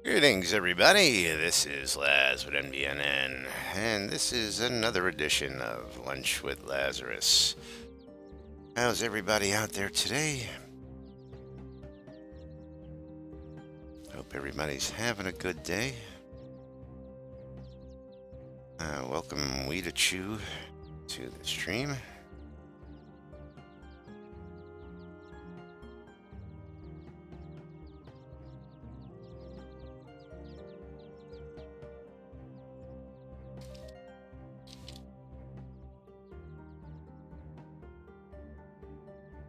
Greetings, everybody. This is Laz with NBNN, and this is another edition of Lunch with Lazarus. How's everybody out there today? Hope everybody's having a good day. Welcome, We to Chew, to the stream.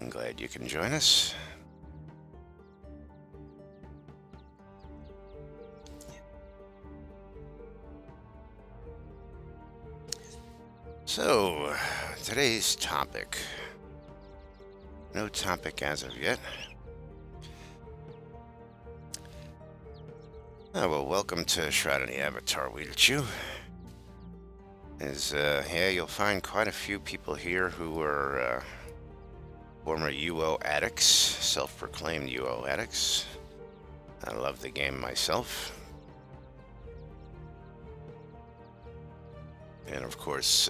I'm glad you can join us. So, today's topic. No topic as of yet. Well, welcome to Shroud of the Avatar, We to Chew. Yeah, you'll find quite a few people here who are former UO addicts, self-proclaimed UO addicts. I love the game myself. And of course,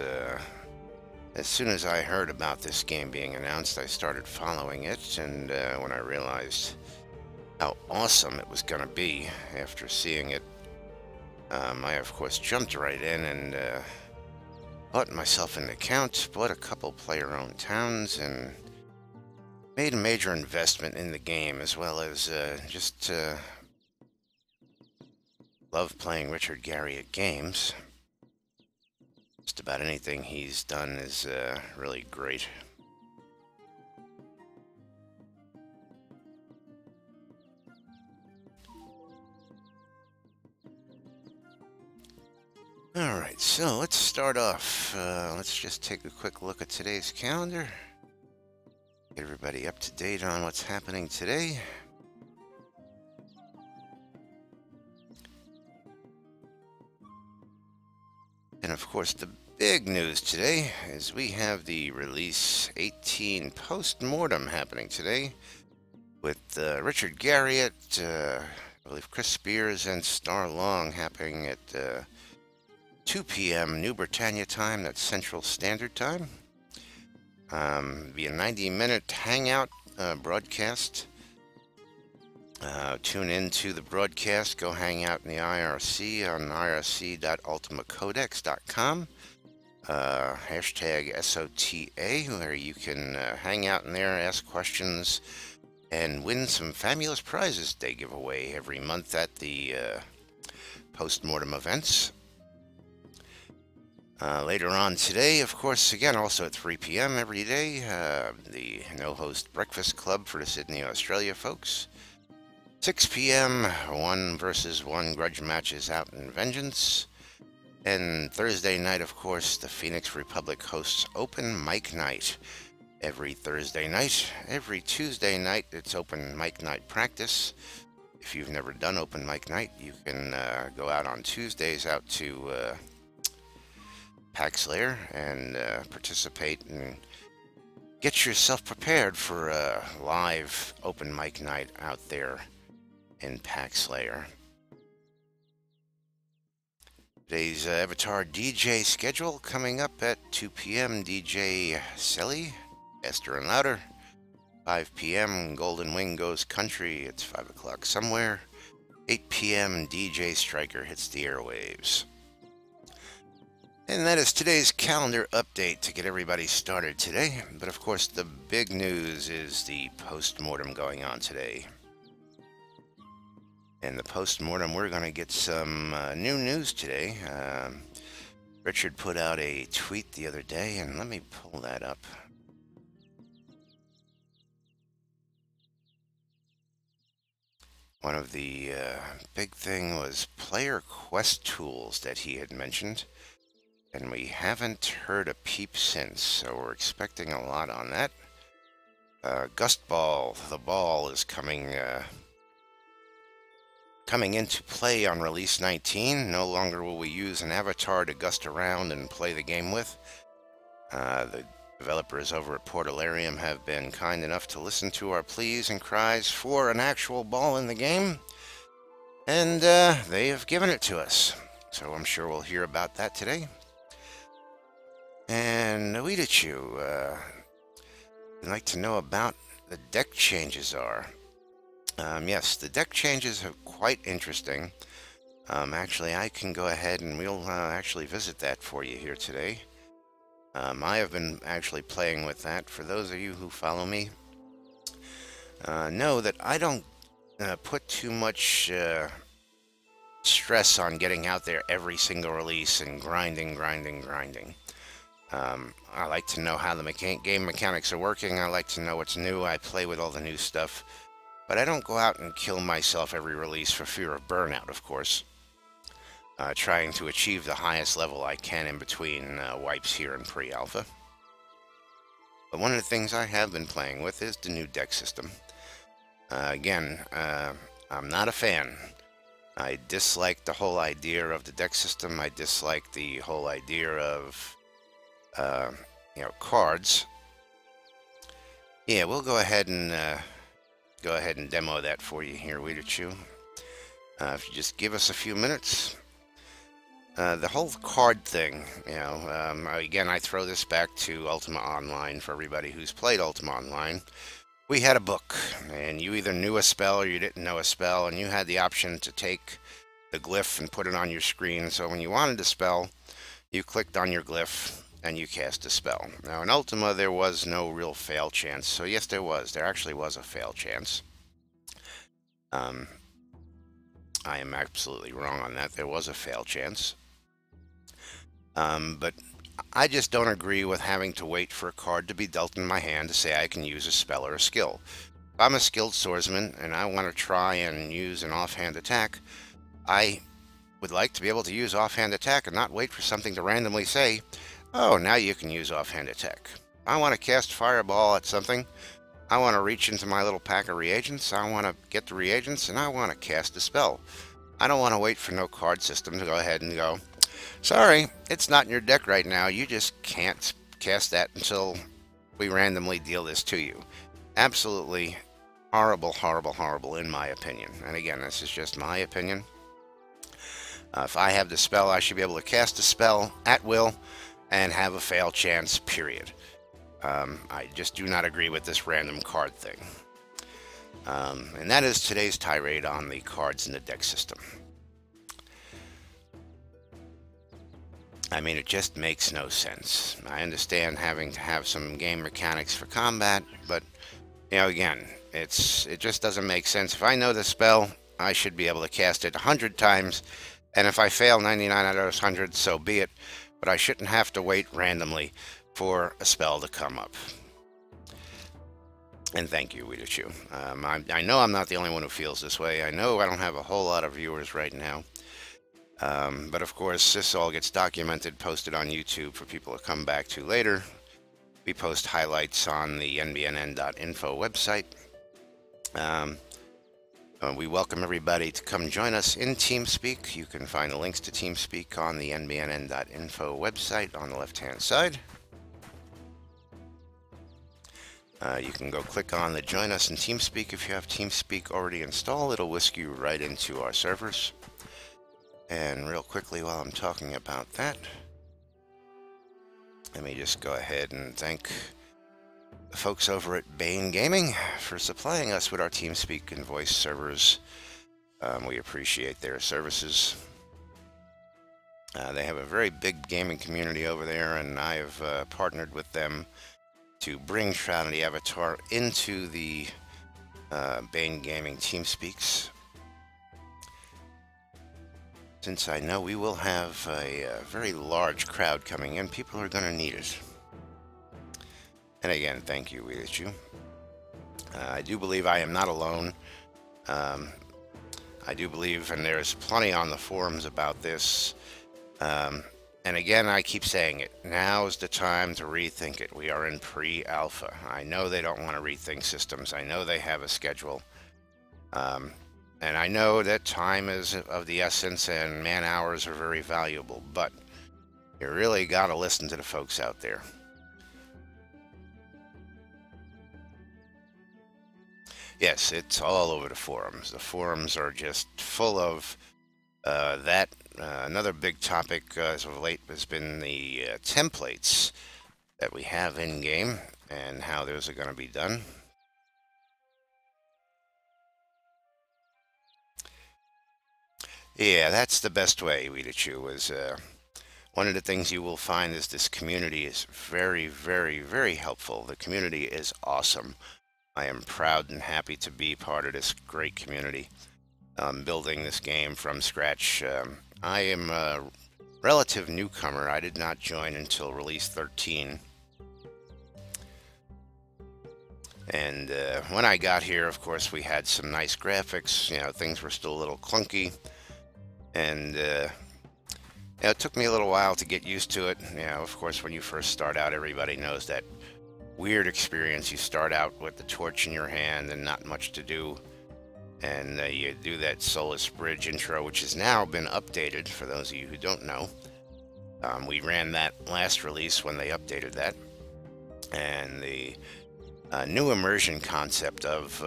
as soon as I heard about this game being announced, I started following it, and when I realized how awesome it was going to be after seeing it, I of course jumped right in and bought myself an account, bought a couple player-owned towns, and made a major investment in the game, as well as just love playing Richard Garriott games. Just about anything he's done is really great. Alright, so let's start off. Let's just take a quick look at today's calendar. Get everybody up to date on what's happening today. And of course, the big news today is we have the Release 18 post-mortem happening today with Richard Garriott, I believe Chris Spears, and Star Long happening at 2 p.m. New Britannia time, that's Central Standard Time. Be a 90-minute hangout broadcast. Tune into the broadcast. Go hang out in the IRC on irc.ultimacodex.com. Hashtag SOTA, where you can hang out in there, ask questions, and win some fabulous prizes they give away every month at the post-mortem events. Later on today, of course, again, also at 3 p.m. every day, the No-Host Breakfast Club for the Sydney, Australia folks. 6 p.m., 1 versus 1 grudge matches out in Vengeance. And Thursday night, of course, the Phoenix Republic hosts Open Mic Night every Thursday night. Every Tuesday night, it's Open Mic Night practice. If you've never done Open Mic Night, you can go out on Tuesdays out to Pax Lair and participate and get yourself prepared for a live Open Mic Night out there in Pax Lair. Today's Avatar DJ schedule coming up at 2 p.m. DJ Selly, Esther and Louder. 5 p.m. Golden Wing Goes Country. It's 5 o'clock somewhere. 8 p.m. DJ Striker hits the airwaves. And that is today's calendar update to get everybody started today. But of course, the big news is the post-mortem going on today. In the post-mortem, we're going to get some new news today. Richard put out a tweet the other day, and let me pull that up. One of the big thing was player quest tools that he had mentioned. And we haven't heard a peep since, so we're expecting a lot on that. Gust Ball, the ball is coming into play on Release 19. No longer will we use an avatar to gust around and play the game with. The developers over at Portalarium have been kind enough to listen to our pleas and cries for an actual ball in the game. and they have given it to us. So I'm sure we'll hear about that today. And Noitachu, I'd like to know about the deck changes are. Yes, the deck changes are quite interesting. Actually, I can go ahead and we'll actually visit that for you here today. I have been actually playing with that. For those of you who follow me, know that I don't put too much stress on getting out there every single release and grinding. I like to know how the game mechanics are working. I like to know what's new. I play with all the new stuff. But I don't go out and kill myself every release for fear of burnout, of course. Trying to achieve the highest level I can in between wipes here in pre-alpha. But one of the things I have been playing with is the new deck system. Again, I'm not a fan. I dislike the whole idea of the deck system. I dislike the whole idea of cards. Yeah, we'll go ahead and demo that for you here, Weederchew. If you just give us a few minutes. The whole card thing, again, I throw this back to Ultima Online for everybody who's played Ultima Online. We had a book, and you either knew a spell or you didn't know a spell, and you had the option to take the glyph and put it on your screen. So when you wanted a spell, you clicked on your glyph and you cast a spell. Now in Ultima there was no real fail chance, so yes there was. There actually was a fail chance. I am absolutely wrong on that. There was a fail chance. But I just don't agree with having to wait for a card to be dealt in my hand to say I can use a spell or a skill. If I'm a skilled swordsman and I want to try and use an offhand attack, I would like to be able to use offhand attack and not wait for something to randomly say, oh, now you can use offhand attack. I want to cast fireball at something. I want to reach into my little pack of reagents. I want to get the reagents and I want to cast a spell. I don't want to wait for no card system to go ahead and go, sorry, it's not in your deck right now. You just can't cast that until we randomly deal this to you. Absolutely horrible in my opinion. And again, this is just my opinion. If I have the spell, I should be able to cast a spell at will and have a fail chance, period. I just do not agree with this random card thing. And that is today's tirade on the cards in the deck system. I mean, it just makes no sense. I understand having to have some game mechanics for combat, but, again, it just doesn't make sense. If I know the spell, I should be able to cast it 100 times, and if I fail 99 out of those 100, so be it, but I shouldn't have to wait randomly for a spell to come up. And thank you, Weederchew. I know I'm not the only one who feels this way. I know I don't have a whole lot of viewers right now. But of course, this all gets documented, posted on YouTube for people to come back to later. We post highlights on the NBNN.info website. We welcome everybody to come join us in TeamSpeak. You can find the links to TeamSpeak on the NBNN.info website on the left-hand side. You can go click on the Join Us in TeamSpeak. If you have TeamSpeak already installed, it'll whisk you right into our servers. And real quickly, while I'm talking about that, let me just go ahead and thank the folks over at Bane Gaming for supplying us with our TeamSpeak and voice servers. We appreciate their services. They have a very big gaming community over there, and I have partnered with them to bring Shroud of the Avatar into the Bane Gaming TeamSpeaks. Since I know we will have a very large crowd coming in, people are going to need it. And again, thank you, Weederchew. I do believe I am not alone. I do believe, and there's plenty on the forums about this. And again, I keep saying it. Now's the time to rethink it. We are in pre-alpha. I know they don't want to rethink systems. I know they have a schedule. And I know that time is of the essence and man hours are very valuable, but you really got to listen to the folks out there. Yes, it's all over the forums. The forums are just full of that. Another big topic as of late has been the templates that we have in game and how those are going to be done. Yeah, that's the best way, Weedichu, is one of the things you will find is this community is very, very, very helpful. The community is awesome. I am proud and happy to be part of this great community, building this game from scratch. I am a relative newcomer. I did not join until release 13. And when I got here, of course, we had some nice graphics. You know, things were still a little clunky. And it took me a little while to get used to it. You know, of course, when you first start out, everybody knows that weird experience. You start out with the torch in your hand and not much to do. And you do that Solus Bridge intro, which has now been updated, for those of you who don't know. We ran that last release when they updated that. And the new immersion concept of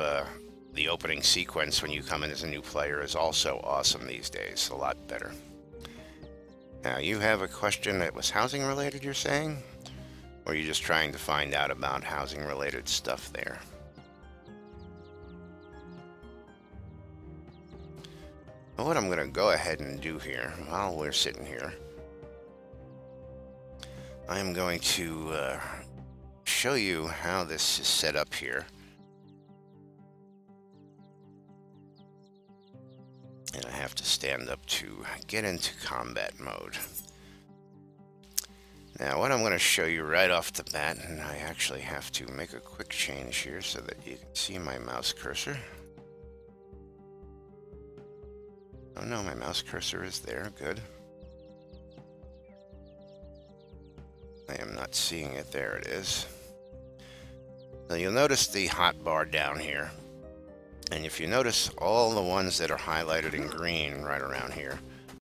the opening sequence when you come in as a new player is also awesome these days. A lot better. Now, you have a question that was housing related, you're saying? Or are you just trying to find out about housing related stuff there? Well, what I'm going to go ahead and do here, while we're sitting here, I'm going to show you how this is set up here. And I have to stand up to get into combat mode. Now, what I'm going to show you right off the bat, and I actually have to make a quick change here so that you can see my mouse cursor. Oh no, my mouse cursor is there. Good. I am not seeing it. There it is. Now you'll notice the hotbar down here. And if you notice all the ones that are highlighted in green right around here,